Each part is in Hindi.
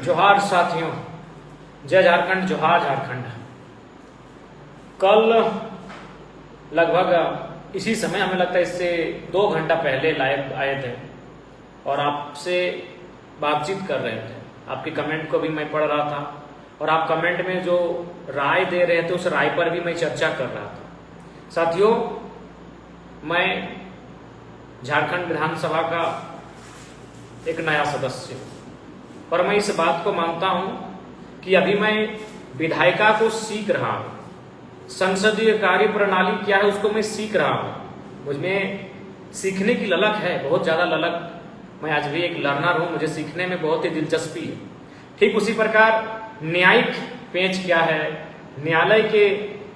जोहार साथियों, जय झारखंड, जोहार झारखंड। कल लगभग इसी समय, हमें लगता है इससे 2 घंटा पहले लाइव आए थे और आपसे बातचीत कर रहे थे। आपके कमेंट को भी मैं पढ़ रहा था और आप कमेंट में जो राय दे रहे थे उस राय पर भी मैं चर्चा कर रहा था। साथियों, मैं झारखंड विधानसभा का एक नया सदस्य हूं, पर मैं इस बात को मानता हूं कि अभी मैं विधायिका को सीख रहा हूं। संसदीय कार्य प्रणाली क्या है उसको मैं सीख रहा हूं। मुझमें सीखने की ललक है, बहुत ज्यादा ललक। मैं आज भी एक लर्नर हूं, मुझे सीखने में बहुत ही दिलचस्पी है। ठीक उसी प्रकार न्यायिक पेंच क्या है, न्यायालय के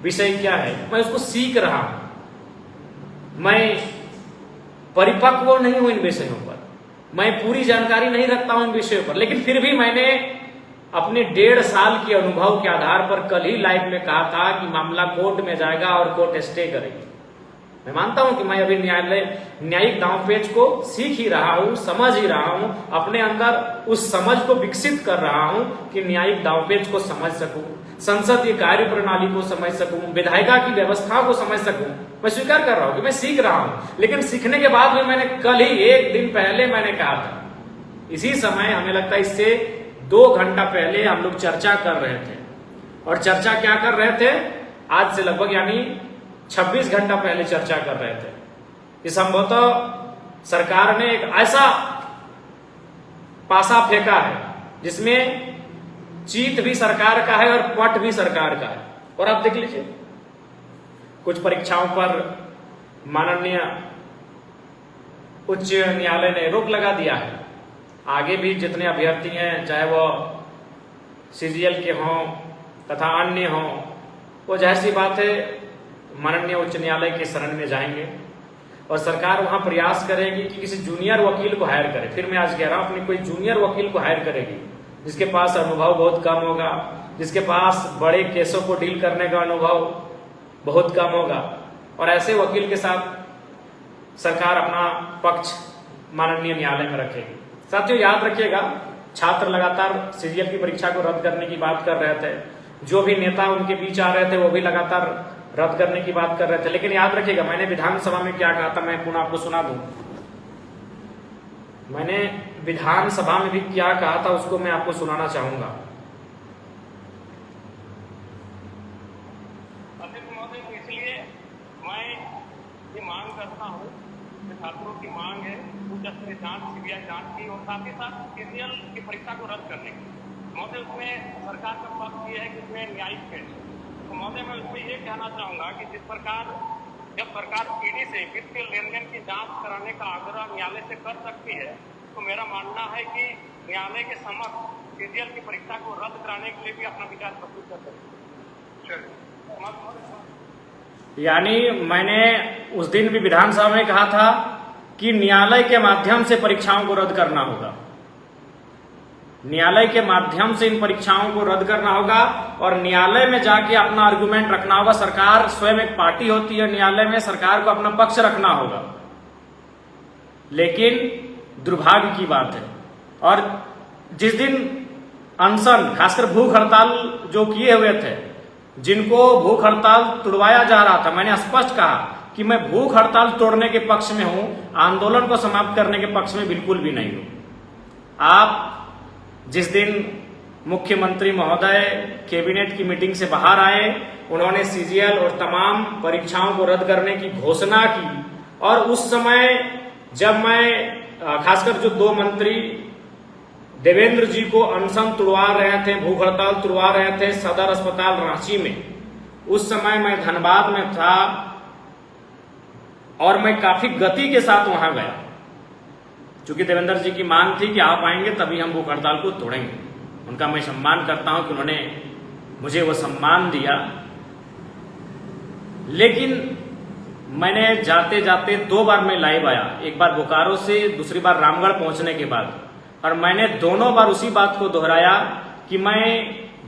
विषय क्या है, मैं उसको सीख रहा हूं। मैं परिपक्व नहीं हूं इन विषयों पर, मैं पूरी जानकारी नहीं रखता हूं इन विषयों पर, लेकिन फिर भी मैंने अपने 1.5 साल के अनुभव के आधार पर कल ही लाइव में कहा था कि मामला कोर्ट में जाएगा और कोर्ट स्टे करेगी। मैं मानता हूं कि मैं अभी न्यायिक दांवपेच को सीख ही रहा हूं, समझ ही रहा हूं, अपने अंदर उस समझ को विकसित कर रहा हूं कि न्यायिक दांवपेच को समझ सकूं, संसदीय कार्य प्रणाली को समझ सकूं, विधायिका की व्यवस्था को समझ सकूं। मैं स्वीकार कर रहा हूं कि मैं सीख रहा हूं, लेकिन सीखने के बाद भी मैंने कल ही 1 दिन पहले मैंने कहा था, इसी समय हमें लगता है इससे 2 घंटा पहले हम लोग चर्चा कर रहे थे। और चर्चा क्या कर रहे थे? आज से लगभग यानी 26 घंटा पहले चर्चा कर रहे थे कि संभवतः सरकार ने एक ऐसा पासा फेंका है जिसमें चीत भी सरकार का है और पट भी सरकार का है। और आप देख लीजिए, कुछ परीक्षाओं पर माननीय उच्च न्यायालय ने रोक लगा दिया है। आगे भी जितने अभ्यर्थी हैं, चाहे वो सीजीएल के हों तथा अन्य हों, वो जाहिर सी बात है माननीय उच्च न्यायालय के शरण में जाएंगे और सरकार वहां प्रयास करेगी कि किसी जूनियर वकील को हायर करे। फिर मैं आज कह रहा हूं, अपनी कोई जूनियर वकील को हायर करेगी जिसके पास अनुभव बहुत कम होगा, जिसके पास बड़े केसों को डील करने का अनुभव बहुत कम होगा, और ऐसे वकील के साथ सरकार अपना पक्ष माननीय न्यायालय में रखेगी। साथियों, याद रखिएगा, छात्र लगातार सीजीएल की परीक्षा को रद्द करने की बात कर रहे थे, जो भी नेता उनके बीच आ रहे थे वो भी लगातार रद्द करने की बात कर रहे थे। लेकिन याद रखिएगा, मैंने विधानसभा में क्या कहा था, मैं पुनः आपको सुना दूं। मैंने विधानसभा में भी क्या कहा था उसको मैं आपको सुनाना चाहूंगा। इसलिए मैं ये मांग करता हूँ कि छात्रों की मांग है उच्च स्तरीय जांच, सीबीआई जांच की, और साथ ही साथ सीजीएल की परीक्षा को रद्द करने की। महोदय, उसमें सरकार का पक्ष ये है कि उसमें न्यायिक पेंच। तो महोदय, मैं उसमें ये कहना चाहूंगा कि जिस प्रकार जब सरकार ईडी से वित्तीय लेन देन की जांच कराने का आग्रह न्यायालय से कर सकती है, तो मेरा मानना है कि न्यायालय के समक्ष सीजीएल की परीक्षा को रद्द कराने के लिए भी अपना विचार प्रस्तुत कर सकते हैं। यानी मैंने उस दिन भी विधानसभा में कहा था कि न्यायालय के माध्यम से परीक्षाओं को रद्द करना होगा, न्यायालय के माध्यम से इन परीक्षाओं को रद्द करना होगा और न्यायालय में जाके अपना आर्गुमेंट रखना होगा। सरकार स्वयं एक पार्टी होती है न्यायालय में, सरकार को अपना पक्ष रखना होगा। लेकिन दुर्भाग्य की बात है, और जिस दिन अनशन, खासकर भूख हड़ताल जो किए हुए थे, जिनको भूख हड़ताल तोड़वाया जा रहा था, मैंने स्पष्ट कहा कि मैं भूख हड़ताल तोड़ने के पक्ष में हूं, आंदोलन को समाप्त करने के पक्ष में बिल्कुल भी नहीं हूं। आप जिस दिन मुख्यमंत्री महोदय कैबिनेट की मीटिंग से बाहर आए, उन्होंने सीजीएल और तमाम परीक्षाओं को रद्द करने की घोषणा की, और उस समय जब मैं खासकर जो 2 मंत्री देवेंद्र जी को अनशन तुड़वा रहे थे, भूख हड़ताल तुड़वा रहे थे सदर अस्पताल रांची में, उस समय मैं धनबाद में था और मैं काफी गति के साथ वहां गया, क्योंकि देवेंद्र जी की मांग थी कि आप आएंगे तभी हम भूख हड़ताल को तोड़ेंगे। उनका मैं सम्मान करता हूं कि उन्होंने मुझे वो सम्मान दिया। लेकिन मैंने जाते जाते 2 बार मैं लाइव आया, एक बार बोकारो से, दूसरी बार रामगढ़ पहुंचने के बाद, और मैंने दोनों बार उसी बात को दोहराया कि मैं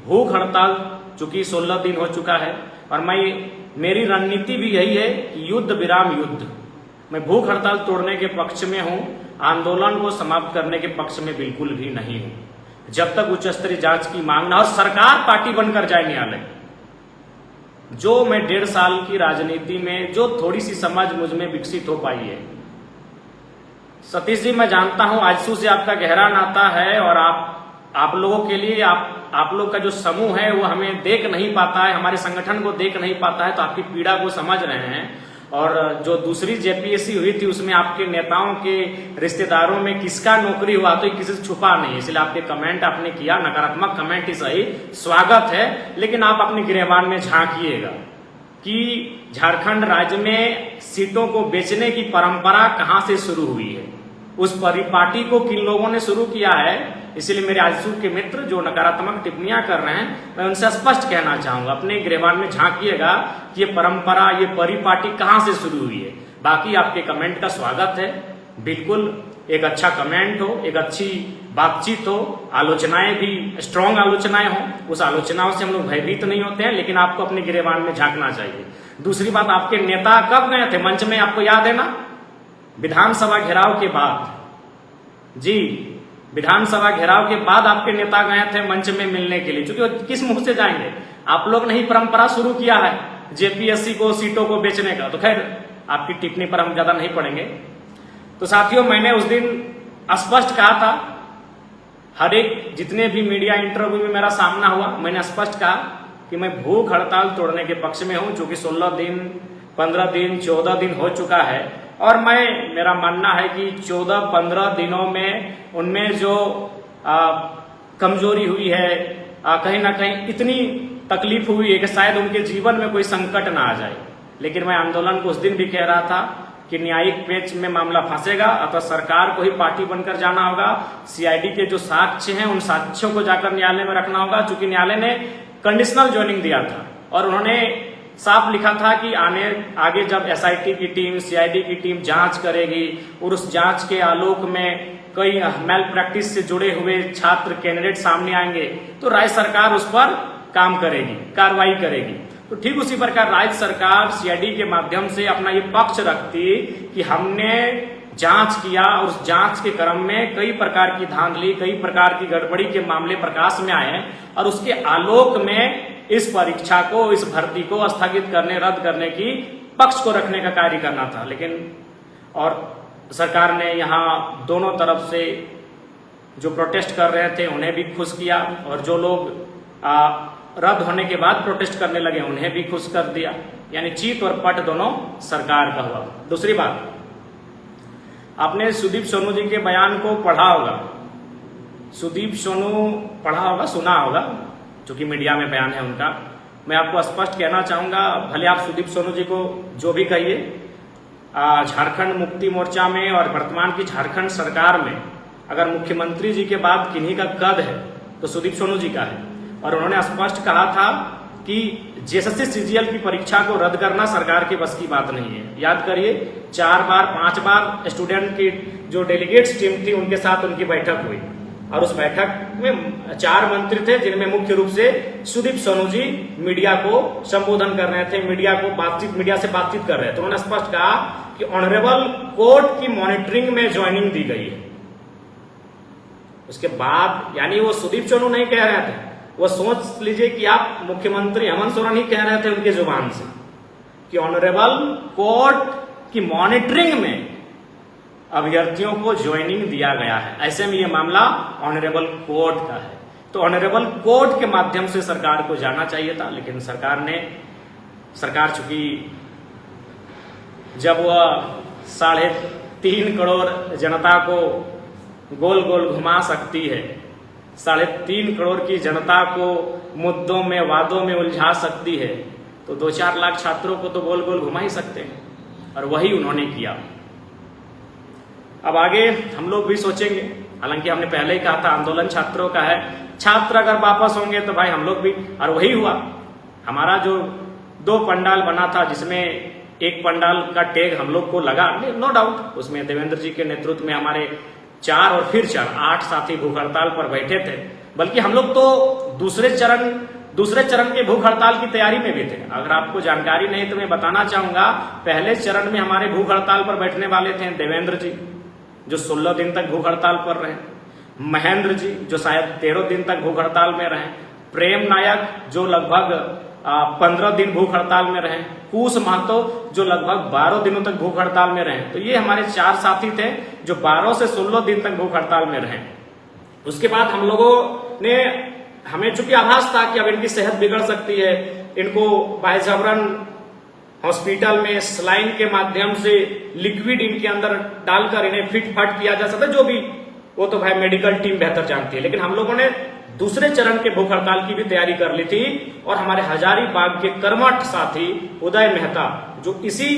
भूख हड़ताल, चूंकि 16 दिन हो चुका है, और मेरी रणनीति भी यही है कि युद्ध विराम युद्ध। मैं भूख हड़ताल तोड़ने के पक्ष में हूं, आंदोलन को समाप्त करने के पक्ष में बिल्कुल भी नहीं हूं। जब तक उच्च स्तरीय जांच की मांग ना, और सरकार पार्टी बनकर जाए न्यायालय। जो मैं 1.5 साल की राजनीति में जो थोड़ी सी समझ मुझ में विकसित हो पाई है, सतीश जी मैं जानता हूं आजसू से आपका गहरा नाता है, और आप लोगों के लिए आप लोग का जो समूह है वो हमें देख नहीं पाता है, हमारे संगठन को देख नहीं पाता है, तो आपकी पीड़ा को समझ रहे हैं। और जो दूसरी जेपीएससी हुई थी उसमें आपके नेताओं के रिश्तेदारों में किसका नौकरी हुआ तो किसी से छुपा नहीं, इसलिए आपके कमेंट आपने किया, नकारात्मक कमेंट ही सही, स्वागत है। लेकिन आप अपने गिरेबान में झांकिएगा कि झारखंड राज्य में सीटों को बेचने की परंपरा कहां से शुरू हुई है, उस परिपाटी को किन लोगों ने शुरू किया है। इसलिए मेरे आजसू के मित्र जो नकारात्मक टिप्पणियां कर रहे हैं, मैं उनसे स्पष्ट कहना चाहूंगा, अपने गिरेबान में झांकिएगा कि ये परंपरा, ये परिपाटी कहां से शुरू हुई है। बाकी आपके कमेंट का स्वागत है, बिल्कुल एक अच्छा कमेंट हो, एक अच्छी बातचीत हो, आलोचनाएं भी स्ट्रांग आलोचनाएं हो, उस आलोचनाओं से हम लोग भयभीत नहीं होते हैं, लेकिन आपको अपने गिरेबान में झांकना चाहिए। दूसरी बात, आपके नेता कब गए थे मंच में, आपको याद है ना? विधानसभा घेराव के बाद, जी विधानसभा घेराव के बाद आपके नेता गए थे मंच में मिलने के लिए, क्योंकि किस मुंह से जाएंगे, आप लोग ने ही परंपरा शुरू किया है जेपीएससी को सीटों को बेचने का। तो खैर आपकी टिप्पणी पर हम ज्यादा नहीं पड़ेंगे। तो साथियों, मैंने उस दिन स्पष्ट कहा था, हर एक जितने भी मीडिया इंटरव्यू में मेरा सामना हुआ, मैंने स्पष्ट कहा कि मैं भूख हड़ताल तोड़ने के पक्ष में हूं, जो कि 16 दिन 15 दिन 14 दिन हो चुका है। और मेरा मानना है कि 14-15 दिनों में उनमें जो कमजोरी हुई है, कहीं ना कहीं इतनी तकलीफ हुई है कि शायद उनके जीवन में कोई संकट ना आ जाए। लेकिन मैं आंदोलन को उस दिन भी कह रहा था कि न्यायिक पेच में मामला फंसेगा, अथवा सरकार को ही पार्टी बनकर जाना होगा। सीआईडी के जो साक्ष्य हैं उन साक्ष्यों को जाकर न्यायालय में रखना होगा, क्योंकि न्यायालय ने कंडीशनल ज्वाइनिंग दिया था और उन्होंने साफ लिखा था कि आगे जब एसआईटी की टीम, सीआईडी की टीम जांच करेगी और उस जांच के आलोक में कई मैल प्रैक्टिस से जुड़े हुए छात्र कैंडिडेट सामने आएंगे तो राज्य सरकार उस पर काम करेगी, कार्रवाई करेगी। तो ठीक उसी प्रकार राज्य सरकार सीआईडी के माध्यम से अपना ये पक्ष रखती कि हमने जांच किया और उस जांच के क्रम में कई प्रकार की धांधली, कई प्रकार की गड़बड़ी के मामले प्रकाश में आए और उसके आलोक में इस परीक्षा को, इस भर्ती को स्थगित करने, रद्द करने की पक्ष को रखने का कार्य करना था। लेकिन और सरकार ने यहाँ दोनों तरफ से जो प्रोटेस्ट कर रहे थे उन्हें भी खुश किया, और जो लोग रद्द होने के बाद प्रोटेस्ट करने लगे उन्हें भी खुश कर दिया। यानी चीत और पट दोनों सरकार का हुआ। दूसरी बात, आपने सुदीप सोनू जी के बयान को पढ़ा होगा, सुदीप सोनू पढ़ा होगा, सुना होगा, जो कि मीडिया में बयान है उनका। मैं आपको स्पष्ट कहना चाहूंगा, भले आप सुदीप सोनू जी को जो भी कहिए, झारखंड मुक्ति मोर्चा में और वर्तमान की झारखंड सरकार में अगर मुख्यमंत्री जी के बाद किन्हीं का कद है तो सुदीप सोनू जी का है। और उन्होंने स्पष्ट कहा था कि जेएसएससी सीजीएल की परीक्षा को रद्द करना सरकार के बस की बात नहीं है। याद करिए, 4 बार 5 बार स्टूडेंट की जो डेलीगेट्स टीम थी उनके साथ उनकी बैठक हुई, और उस बैठक में 4 मंत्री थे, जिनमें मुख्य रूप से सुदीप सोनू जी मीडिया को संबोधन कर रहे थे, मीडिया से बातचीत कर रहे थे। उन्होंने स्पष्ट कहा कि ऑनरेबल कोर्ट की मॉनिटरिंग में ज्वाइनिंग दी गई है। उसके बाद यानी वो सुदीप सोनू नहीं कह रहे थे, वो सोच लीजिए कि आप मुख्यमंत्री हेमंत सोरेन ही कह रहे थे उनके जुबान से कि ऑनरेबल कोर्ट की मॉनिटरिंग में अभ्यर्थियों को ज्वाइनिंग दिया गया है। ऐसे में ये मामला ऑनरेबल कोर्ट का है, तो ऑनरेबल कोर्ट के माध्यम से सरकार को जाना चाहिए था। लेकिन सरकार चूंकि जब वह 3.5 करोड़ जनता को गोल गोल घुमा सकती है, 3.5 करोड़ की जनता को मुद्दों में, वादों में उलझा सकती है, तो 2-4 लाख छात्रों को तो गोल गोल घुमा ही सकते हैं, और वही उन्होंने किया। अब आगे हम लोग भी सोचेंगे, हालांकि हमने पहले ही कहा था आंदोलन छात्रों का है, छात्र अगर वापस होंगे तो भाई हम लोग भी, और वही हुआ। हमारा जो 2 पंडाल बना था, जिसमें एक पंडाल का टैग हम लोग को लगा, नो डाउट, उसमें देवेंद्र जी के नेतृत्व में हमारे 4 और फिर 8 साथी भूख हड़ताल पर बैठे थे। बल्कि हम लोग तो दूसरे चरण के भूख हड़ताल की तैयारी में भी थे। अगर आपको जानकारी नहीं तो मैं बताना चाहूंगा, पहले चरण में हमारे भूख हड़ताल पर बैठने वाले थे देवेंद्र जी, जो 16 दिन तक भूख हड़ताल पर रहे। महेंद्र जी जो शायद 13 दिन तक भूख हड़ताल में रहे, प्रेम नायक जो लगभग 15 दिन भूख हड़ताल में रहे, कुश महतो जो लगभग 12 दिनों तक भूख हड़ताल में रहे। तो ये हमारे 4 साथी थे जो 12 से 16 दिन तक भूख हड़ताल में रहे। उसके बाद हम लोगों ने, हमें चूंकि आभास था कि अब इनकी सेहत बिगड़ सकती है, इनको बायजबरन हॉस्पिटल में सलाइन के माध्यम से लिक्विड इनके अंदर डालकर इन्हें फिट फाट किया जा सकता है, जो भी, वो तो भाई मेडिकल टीम बेहतर जानती है। लेकिन हम लोगों ने दूसरे चरण के भूख हड़ताल की भी तैयारी कर ली थी और हमारे हजारीबाग के कर्मठ साथी उदय मेहता जो इसी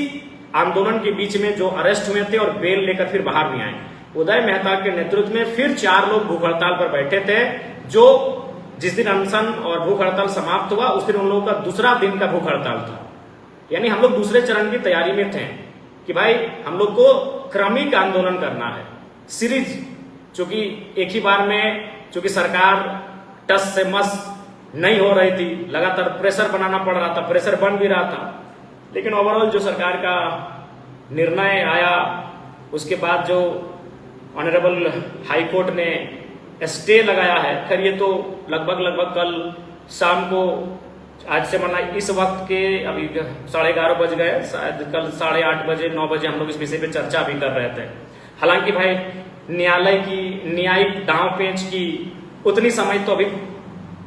आंदोलन के बीच में जो अरेस्ट हुए थे और बेल लेकर फिर बाहर नहीं आए, उदय मेहता के नेतृत्व में फिर 4 लोग भूख हड़ताल पर बैठे थे। जो जिस दिन अनशन और भूख हड़ताल समाप्त हुआ उस दिन उन लोगों का दूसरा दिन का भूख हड़ताल था। यानी हम लोग दूसरे चरण की तैयारी में थे कि भाई हम लोग को क्रमिक आंदोलन करना है, सीरीज, चूंकि एक ही बार में, चूंकि सरकार टस से मस नहीं हो रही थी, लगातार प्रेशर बनाना पड़ रहा था, प्रेशर बन भी रहा था। लेकिन ओवरऑल जो सरकार का निर्णय आया, उसके बाद जो ऑनरेबल हाई कोर्ट ने स्टे लगाया है, खैर ये तो लगभग कल शाम को, आज से माना इस वक्त के अभी 11:30 बज गए, शायद कल 8:30 बजे 9 बजे हम लोग इस विषय पे चर्चा भी कर रहे थे। हालांकि भाई न्यायालय की न्यायिक दांव पेंच की उतनी समझ तो अभी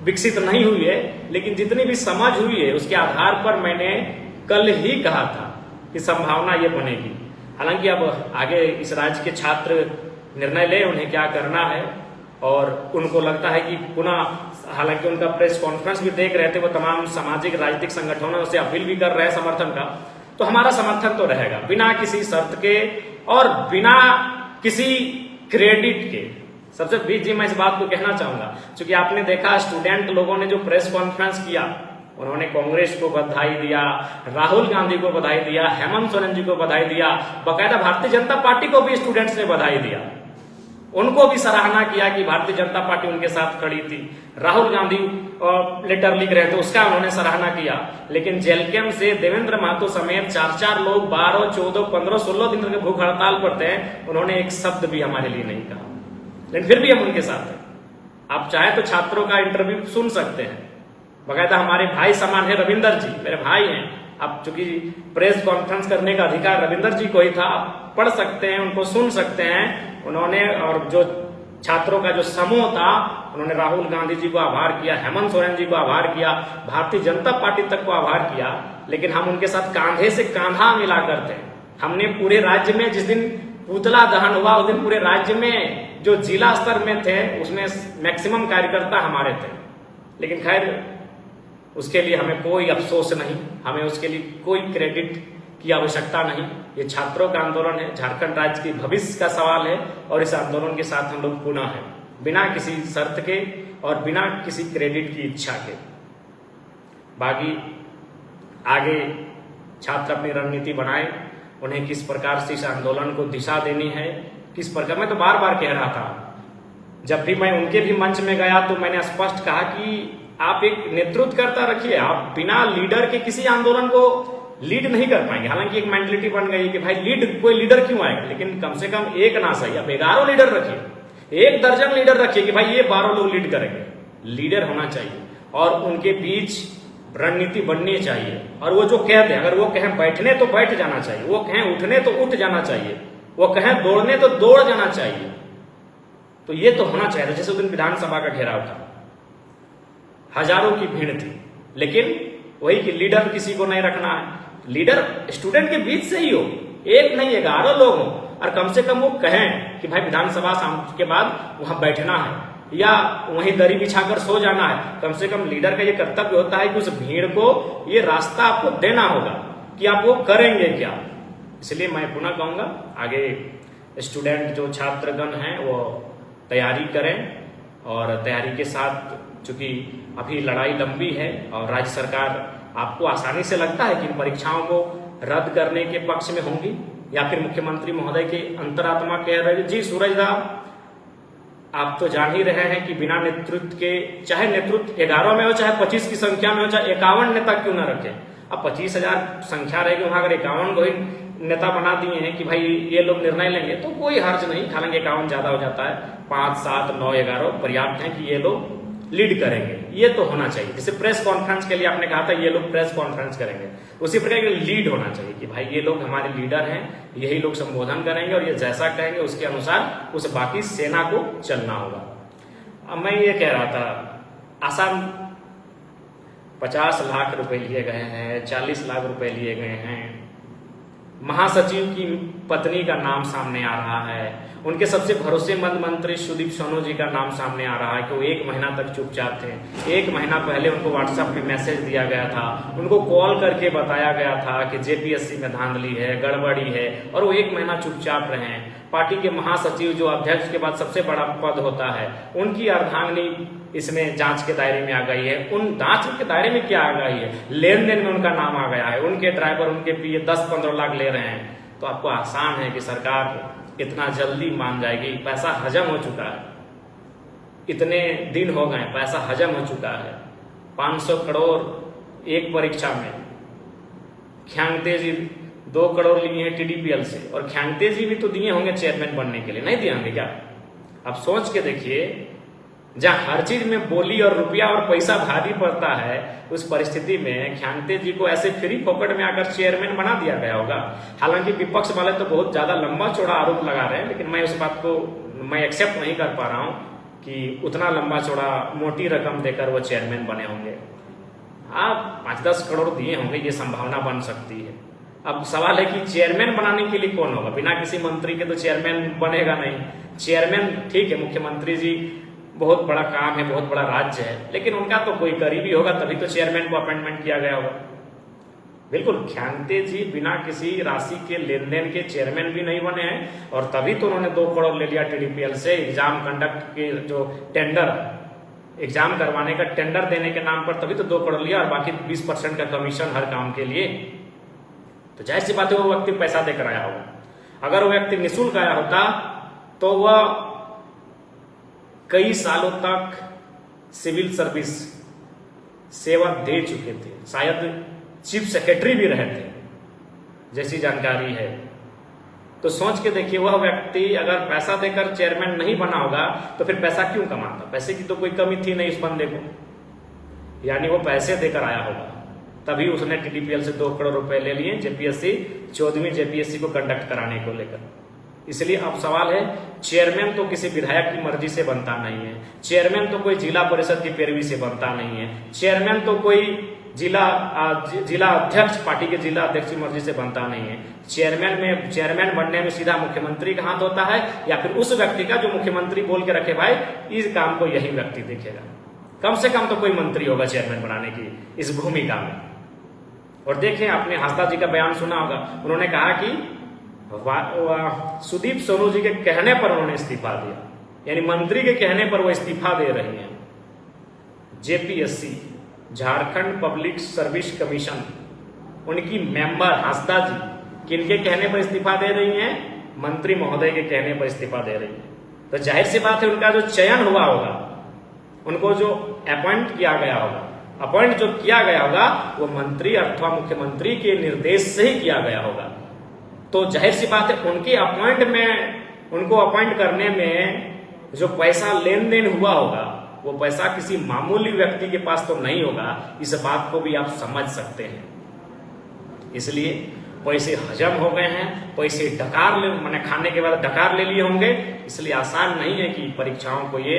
विकसित नहीं हुई है, लेकिन जितनी भी समझ हुई है उसके आधार पर मैंने कल ही कहा था कि संभावना ये बनेगी। हालांकि अब आगे इस राज्य के छात्र निर्णय ले उन्हें क्या करना है, और उनको लगता है कि पुनः, हालांकि उनका प्रेस कॉन्फ्रेंस भी देख रहे थे, वो तमाम सामाजिक राजनीतिक संगठनों से अपील भी कर रहे हैं समर्थन का, तो हमारा समर्थन तो रहेगा बिना किसी शर्त के और बिना किसी क्रेडिट के। सबसे बीच मैं इस बात को कहना चाहूंगा, क्योंकि आपने देखा स्टूडेंट लोगों ने जो प्रेस कॉन्फ्रेंस किया, उन्होंने कांग्रेस को बधाई दिया, राहुल गांधी को बधाई दिया, हेमंत सोरेन जी को बधाई दिया, बकायदा भारतीय जनता पार्टी को भी स्टूडेंट्स ने बधाई दिया, उनको भी सराहना किया कि भारतीय जनता पार्टी उनके साथ खड़ी थी। राहुल गांधी लेटर लिख रहे थे, उसका उन्होंने सराहना किया। लेकिन जेलकेम से देवेंद्र महतो समेत 4 लोग 12, 14, 15, 16 दिन तक भूख हड़ताल पर थे, उन्होंने एक शब्द भी हमारे लिए नहीं कहा, लेकिन फिर भी हम उनके साथ हैं। आप चाहे तो छात्रों का इंटरव्यू सुन सकते हैं, बकायदा हमारे भाई समान है रविंदर जी, मेरे भाई हैं। अब चूंकि प्रेस कॉन्फ्रेंस करने का अधिकार रविंदर जी को ही था, आप पढ़ सकते हैं, उनको सुन सकते हैं। उन्होंने, और जो छात्रों का जो समूह था, उन्होंने राहुल गांधी जी को आभार किया, हेमंत सोरेन जी को आभार किया, भारतीय जनता पार्टी तक को आभार किया। लेकिन हम उनके साथ कांधे से कांधा मिलाकर थे। हमने पूरे राज्य में, जिस दिन पुतला दहन हुआ उस दिन पूरे राज्य में जो जिला स्तर में थे उसमें मैक्सिमम कार्यकर्ता हमारे थे। लेकिन खैर उसके लिए हमें कोई अफसोस नहीं, हमें उसके लिए कोई क्रेडिट की आवश्यकता नहीं। ये छात्रों का आंदोलन है, झारखंड राज्य के भविष्य का सवाल है, और इस आंदोलन के साथ हम लोग पुनः हैं, बिना किसी शर्त के और बिना किसी क्रेडिट की इच्छा के। बाकी आगे छात्र अपनी रणनीति बनाए, उन्हें किस प्रकार से इस आंदोलन को दिशा देनी है, किस प्रकार। मैं तो बार बार कह रहा था, जब भी मैं उनके भी मंच में गया तो मैंने स्पष्ट कहा कि आप एक नेतृत्व करता रखिए, आप बिना लीडर के किसी आंदोलन को लीड नहीं कर पाएंगे। हालांकि एक मेंटलिटी बन गई कि भाई कोई लीडर क्यों आएगा, लेकिन कम से कम एक ना सही, आप 11 लीडर रखिए, 1 दर्जन लीडर रखिए कि भाई ये 12 लोग लीड करेंगे। लीडर होना चाहिए और उनके बीच रणनीति बननी चाहिए। और वो जो कह दें, अगर वो कहें बैठने तो बैठ जाना चाहिए, वो कहें उठने तो उठ जाना चाहिए, वो कहें दौड़ने तो दौड़ जाना चाहिए। तो ये तो होना चाहिए। जैसे उस दिन विधानसभा का घेराव था, हजारों की भीड़ थी, लेकिन वही कि लीडर किसी को नहीं रखना है। लीडर स्टूडेंट के बीच से ही हो, एक नहीं 11 लोग हो, और कम से कम वो कहें कि भाई विधानसभा शाम के बाद वहां बैठना है या वहीं दरी बिछाकर सो जाना है। कम से कम लीडर का ये कर्तव्य होता है कि उस भीड़ को ये रास्ता आपको देना होगा कि आप वो करेंगे क्या। इसलिए मैं पुनः कहूंगा, आगे स्टूडेंट जो छात्रगण हैं वो तैयारी करें, और तैयारी के साथ, चूंकि अभी लड़ाई लंबी है और राज्य सरकार, आपको आसानी से लगता है कि इन परीक्षाओं को रद्द करने के पक्ष में होंगी, या फिर मुख्यमंत्री महोदय की अंतरात्मा कह रहे जी सूरज साहब आप तो जान ही रहे हैं कि बिना नेतृत्व के, चाहे नेतृत्व 11 में हो, चाहे 25 की संख्या में हो, चाहे 51 नेता क्यों न रखे, अब 25,000 संख्या रहेगी वहां, अगर 51 को ही नेता बना दिए हैं कि भाई ये लोग निर्णय लेंगे, तो कोई हर्ज नहीं। हालांकि 51 ज्यादा हो जाता है, 5, 7, 9, 11 पर्याप्त है कि ये लोग लीड करेंगे, ये तो होना चाहिए। जैसे प्रेस कॉन्फ्रेंस के लिए आपने कहा था ये लोग प्रेस कॉन्फ्रेंस करेंगे, उसी प्रकार लीड होना चाहिए कि भाई ये लोग हमारे लीडर हैं, यही लोग संबोधन करेंगे और ये जैसा कहेंगे उसके अनुसार उस बाकी सेना को चलना होगा। अब मैं ये कह रहा था, आसान 50 लाख रुपए लिए गए हैं, 40 लाख रुपए लिए गए हैं, महासचिव की पत्नी का नाम सामने आ रहा है, उनके सबसे भरोसेमंद मंत्री सुदीप सोनू जी का नाम सामने आ रहा है कि वो 1 महीना तक चुपचाप थे। 1 महीना पहले उनको व्हाट्सएप पे मैसेज दिया गया था, उनको कॉल करके बताया गया था कि जेपीएससी में धांधली है, गड़बड़ी है, और वो 1 महीना चुपचाप रहे। पार्टी के महासचिव जो अध्यक्ष के बाद सबसे बड़ा पद होता है, उनकी अर्धांगिनी इसमें जांच के दायरे में आ गई है। उन जांच के दायरे में क्या आ गई है, लेन देन में उनका नाम आ गया है, उनके ड्राइवर उनके पीए 10-15 लाख ले रहे हैं। तो आपको आसान है कि सरकार इतना जल्दी मान जाएगी, पैसा हजम हो चुका है, इतने दिन हो गए, पैसा हजम हो चुका है। 500 करोड़ एक परीक्षा में, ख्यांगते जी 2 करोड़ लिए हैं टीडीपीएल से, और ख्यांगते जी भी तो दिए होंगे चेयरमैन बनने के लिए, नहीं दिए होंगे क्या? अब सोच के देखिए, जहां हर चीज में बोली और रुपया और पैसा भारी पड़ता है, उस परिस्थिति में ख्यांगते जी को ऐसे फ्री पॉकेट में आकर चेयरमैन बना दिया गया होगा। हालांकि विपक्ष वाले तो बहुत ज्यादा लंबा चौड़ा आरोप लगा रहे हैं, लेकिन मैं उस बात को मैं एक्सेप्ट नहीं कर पा रहा हूं कि उतना लंबा चौड़ा मोटी रकम देकर वो चेयरमैन बने होंगे। आप 5-10 करोड़ दिए होंगे, ये संभावना बन सकती है। अब सवाल है कि चेयरमैन बनाने के लिए कौन होगा? बिना किसी मंत्री के तो चेयरमैन बनेगा नहीं। चेयरमैन ठीक है, मुख्यमंत्री जी बहुत बड़ा काम है, बहुत बड़ा राज्य है, लेकिन उनका तो कोई करीबी होगा, तभी तो चेयरमैन को अपॉइंटमेंट किया गया होगा। बिल्कुल, ख्यांगते जी बिना किसी राशि के लेन देन के चेयरमैन भी नहीं बने हैं, और तभी तो उन्होंने 2 करोड़ ले लिया टीडीपीएल से। एग्जाम कंडक्ट के जो टेंडर, एग्जाम करवाने का टेंडर देने के नाम पर तभी तो 2 करोड़ लिया, और बाकी 20% का कमीशन हर काम के लिए। तो जाहिर सी बात है वो व्यक्ति पैसा देकर आया होगा। अगर वो व्यक्ति निःशुल्क आया होता तो वह कई सालों तक सिविल सर्विस सेवा दे चुके थे, शायद चीफ सेक्रेटरी भी रहे थे, जैसी जानकारी है। तो सोच के देखिए, वह व्यक्ति अगर पैसा देकर चेयरमैन नहीं बना होगा तो फिर पैसा क्यों कमाता? पैसे की तो कोई कमी थी नहीं उस बंदे को, यानी वो पैसे देकर आया होगा, तभी उसने टीडीपीएल से 2 करोड़ रुपए ले लिए जेपीएससी 14वीं जेपीएससी को कंडक्ट कराने को लेकर। इसलिए अब सवाल है, चेयरमैन तो किसी विधायक की मर्जी से बनता नहीं है, चेयरमैन तो कोई जिला परिषद की पैरवी से बनता नहीं है, चेयरमैन तो कोई जिला अध्यक्ष, पार्टी के जिला अध्यक्ष की मर्जी से बनता नहीं है। चेयरमैन बनने में सीधा मुख्यमंत्री का हाथ होता है, या फिर उस व्यक्ति का जो मुख्यमंत्री बोल के रखे भाई इस काम को यही व्यक्ति देखेगा। कम से कम तो कोई मंत्री होगा चेयरमैन बनाने की इस भूमिका में। और देखें, आपने हासदा जी का बयान सुना होगा, उन्होंने कहा कि सुदीप सोनू जी के कहने पर उन्होंने इस्तीफा दिया, यानी मंत्री के कहने पर वो इस्तीफा दे रही हैं। JPSC, Jharkhand public service commission, उनकी मेंबर हासदा जी किनके कहने पर इस्तीफा दे रही हैं? मंत्री महोदय के कहने पर इस्तीफा दे रही हैं। तो जाहिर सी बात है, उनका जो चयन हुआ होगा, उनको जो अपॉइंट किया गया होगा, वो मंत्री अथवा मुख्यमंत्री के निर्देश से ही किया गया होगा। तो जाहिर सी बात है, उनको अपॉइंट करने में जो पैसा लेन देन हुआ होगा, वो पैसा किसी मामूली व्यक्ति के पास तो नहीं होगा। इस बात को भी आप समझ सकते हैं। इसलिए पैसे हजम हो गए हैं, पैसे मैंने खाने के बाद डकार ले लिए होंगे। इसलिए आसान नहीं है कि परीक्षाओं को ये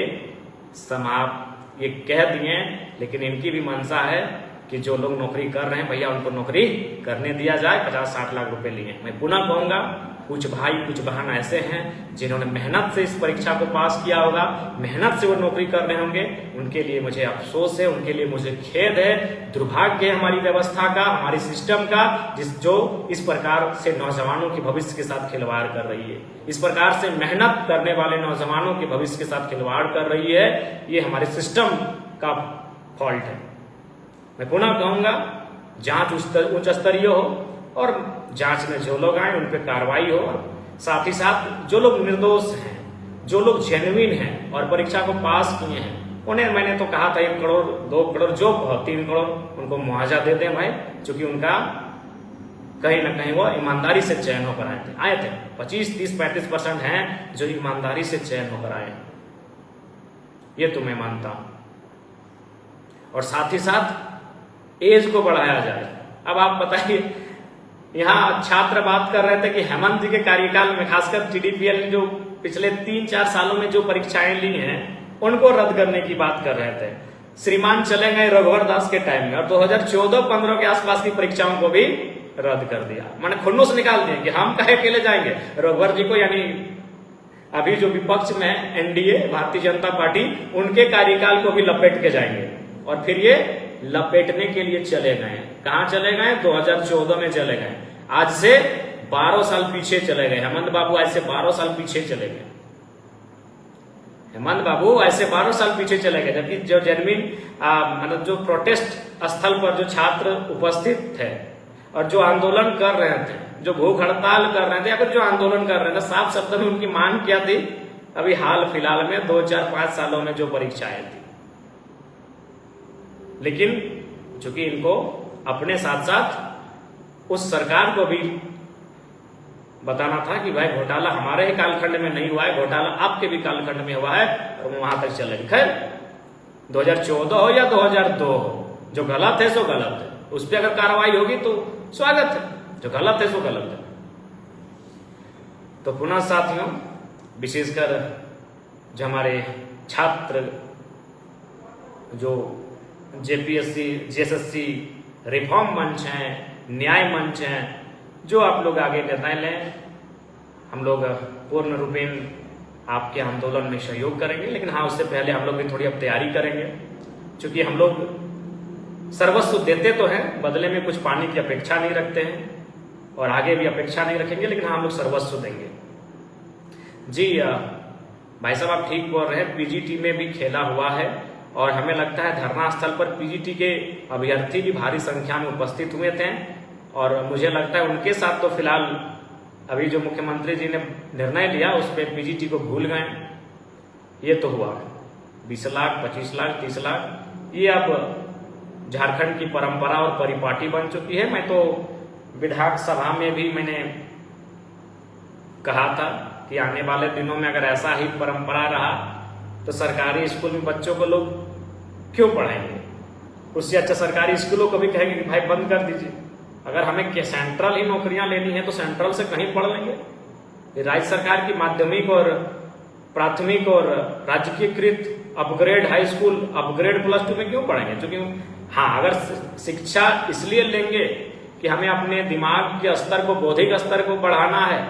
कह दिए, लेकिन इनकी भी मंशा है कि जो लोग नौकरी कर रहे हैं भैया उनको नौकरी करने दिया जाए। 50-60 लाख रुपए लिए। मैं पुनः कहूंगा, कुछ भाई कुछ बहन ऐसे हैं जिन्होंने मेहनत से इस परीक्षा को पास किया होगा, मेहनत से वो नौकरी कर रहे होंगे। उनके लिए मुझे अफसोस है, उनके लिए मुझे खेद है, दुर्भाग्य है हमारी व्यवस्था का, हमारी सिस्टम का, जो इस प्रकार से नौजवानों के भविष्य के साथ खिलवाड़ कर रही है, इस प्रकार से मेहनत करने वाले नौजवानों के भविष्य के साथ खिलवाड़ कर रही है। ये हमारे सिस्टम का फॉल्ट है। मैं पुनः कहूंगा, जांच उच्च स्तरीय हो और जांच में जो लोग आए उन पर कार्रवाई हो, और साथ ही साथ जो लोग निर्दोष हैं, जो लोग जेन्युइन हैं और परीक्षा को पास किए हैं, उन्हें मैंने तो कहा था 1 करोड़ 2 करोड़ जो 3 करोड़ उनको मुआवजा दे दें भाई, क्योंकि उनका कहीं ना कहीं वो ईमानदारी से चयन होकर आए थे। 25, 30, 35% हैं जो ईमानदारी से चयन होकर आए हैं, ये तो मैं मानता हूं। और साथ ही साथ एज को बढ़ाया जाए। अब आप बताइए, यहाँ छात्र बात कर रहे थे कि हेमंत जी के कार्यकाल में खासकर TDPL ने जो पिछले 3-4 सालों में जो परीक्षाएं ली हैं उनको रद्द करने की बात कर रहे थे। श्रीमान चले गए रघुवर दास के टाइम में और 2014-15 के आसपास की परीक्षाओं को भी रद्द कर दिया। मैंने खुन्नस निकाल दिए कि हम काहे अकेले जाएंगे, रघुवर जी को यानी अभी जो विपक्ष में NDA भारतीय जनता पार्टी उनके कार्यकाल को भी लपेट के जाएंगे। और फिर ये लपेटने के लिए चले गए। कहां चले गए? 2014 में चले गए। आज से 12 साल पीछे चले गए। हेमंत बाबू आज से 12 साल पीछे चले गए। हेमंत बाबू ऐसे 12 साल पीछे चले गए। जबकि जो जेन्युइन मतलब जो प्रोटेस्ट स्थल पर जो छात्र उपस्थित थे और जो आंदोलन कर रहे थे, जो भूख हड़ताल कर रहे थे या फिर जो आंदोलन कर रहे थे, साफ शब्द में उनकी मांग क्या थी? अभी हाल फिलहाल में 2-4-5 सालों में जो परीक्षाएं थी। लेकिन चूंकि इनको अपने साथ साथ उस सरकार को भी बताना था कि भाई घोटाला हमारे ही कालखंड में नहीं हुआ है, घोटाला आपके भी कालखंड में हुआ है, और वहां तक चले। खैर 2014 हो या 2002 हो, जो गलत है सो गलत है, उस पर अगर कार्रवाई होगी तो स्वागत है, जो गलत है सो गलत है। तो पुनः साथियों, विशेषकर जो हमारे छात्र जो JPSC GSSC रिफॉर्म मंच हैं, न्याय मंच हैं, जो आप लोग आगे निर्णय लें, हम लोग पूर्ण रूपेण आपके आंदोलन में सहयोग करेंगे। लेकिन हाँ, उससे पहले हम लोग भी थोड़ी अब तैयारी करेंगे, क्योंकि हम लोग सर्वस्व देते तो हैं, बदले में कुछ पाने की अपेक्षा नहीं रखते हैं और आगे भी अपेक्षा नहीं रखेंगे। लेकिन हाँ, हम लोग सर्वस्व देंगे। जी भाई साहब, आप ठीक बोल रहे हैं, PGT में भी खेला हुआ है और हमें लगता है धरना स्थल पर PGT के अभ्यर्थी भी भारी संख्या में उपस्थित हुए थे। और मुझे लगता है उनके साथ तो फिलहाल अभी जो मुख्यमंत्री जी ने निर्णय लिया उस पर PGT को भूल गए। ये तो हुआ 20 लाख, 25 लाख, 30 लाख, ये अब झारखंड की परंपरा और परिपाटी बन चुकी है। मैं तो विधानसभा में भी मैंने कहा था कि आने वाले दिनों में अगर ऐसा ही परंपरा रहा तो सरकारी स्कूल में बच्चों को लोग क्यों पढ़ाएंगे? उससे अच्छा सरकारी स्कूलों को भी कहेंगे कि भाई बंद कर दीजिए। अगर हमें सेंट्रल ही नौकरियां लेनी है तो सेंट्रल से कहीं पढ़ लेंगे। राज्य सरकार की माध्यमिक और प्राथमिक और राजकीयकृत अपग्रेड हाई स्कूल, अपग्रेड +2 में क्यों पढ़ेंगे? क्योंकि हाँ, अगर शिक्षा इसलिए लेंगे कि हमें अपने दिमाग के स्तर को, बौद्धिक स्तर को बढ़ाना है,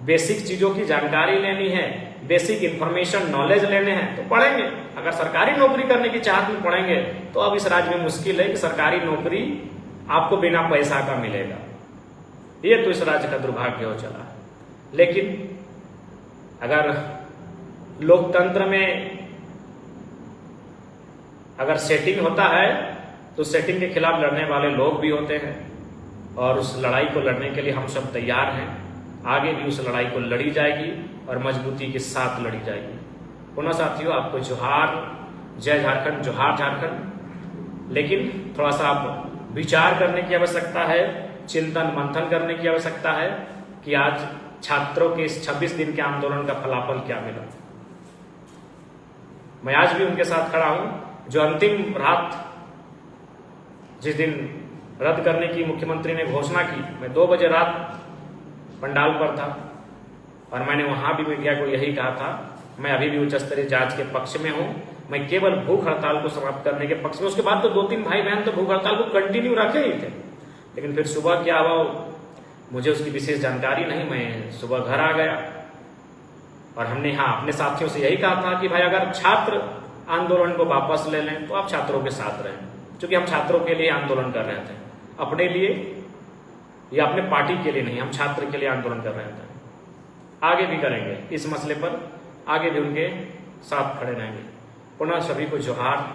बेसिक चीजों की जानकारी लेनी है, बेसिक इंफॉर्मेशन नॉलेज लेने हैं, तो पढ़ेंगे। अगर सरकारी नौकरी करने की चाहत में पढ़ेंगे तो अब इस राज्य में मुश्किल है कि सरकारी नौकरी आपको बिना पैसा का मिलेगा। ये तो इस राज्य का दुर्भाग्य हो चला। लेकिन अगर लोकतंत्र में अगर सेटिंग होता है तो सेटिंग के खिलाफ लड़ने वाले लोग भी होते हैं और उस लड़ाई को लड़ने के लिए हम सब तैयार हैं। आगे भी उस लड़ाई को लड़ी जाएगी और मजबूती के साथ लड़ी जाएगी। पुनः साथियों, आपको जोहार, जय झारखंड, जोहार झारखंड। लेकिन थोड़ा सा आप विचार करने की आवश्यकता है, चिंतन मंथन करने की आवश्यकता है कि आज छात्रों के इस 26 दिन के आंदोलन का फलाफल क्या मिला। मैं आज भी उनके साथ खड़ा हूं। जो अंतिम रात जिस दिन रद्द करने की मुख्यमंत्री ने घोषणा की, मैं 2 बजे रात पंडाल पर था और मैंने वहां भी मीडिया को यही कहा था, मैं अभी भी उच्च स्तरीय जांच के पक्ष में हूं। मैं केवल भूख हड़ताल को समाप्त करने के पक्ष में। उसके बाद तो 2-3 भाई बहन तो भूख हड़ताल को कंटिन्यू रखे ही थे, लेकिन फिर सुबह क्या हुआ मुझे उसकी विशेष जानकारी नहीं। मैं सुबह घर आ गया और हमने अपने साथियों से यही कहा था कि भाई अगर छात्र आंदोलन को वापस ले लें तो आप छात्रों के साथ रहें, क्योंकि हम छात्रों के लिए आंदोलन कर रहे थे, अपने लिए या अपने पार्टी के लिए नहीं, हम छात्र के लिए आंदोलन कर रहे थे। आगे भी करेंगे इस मसले पर, आगे भी उनके साथ खड़े रहेंगे। पुनः सभी को जोहार।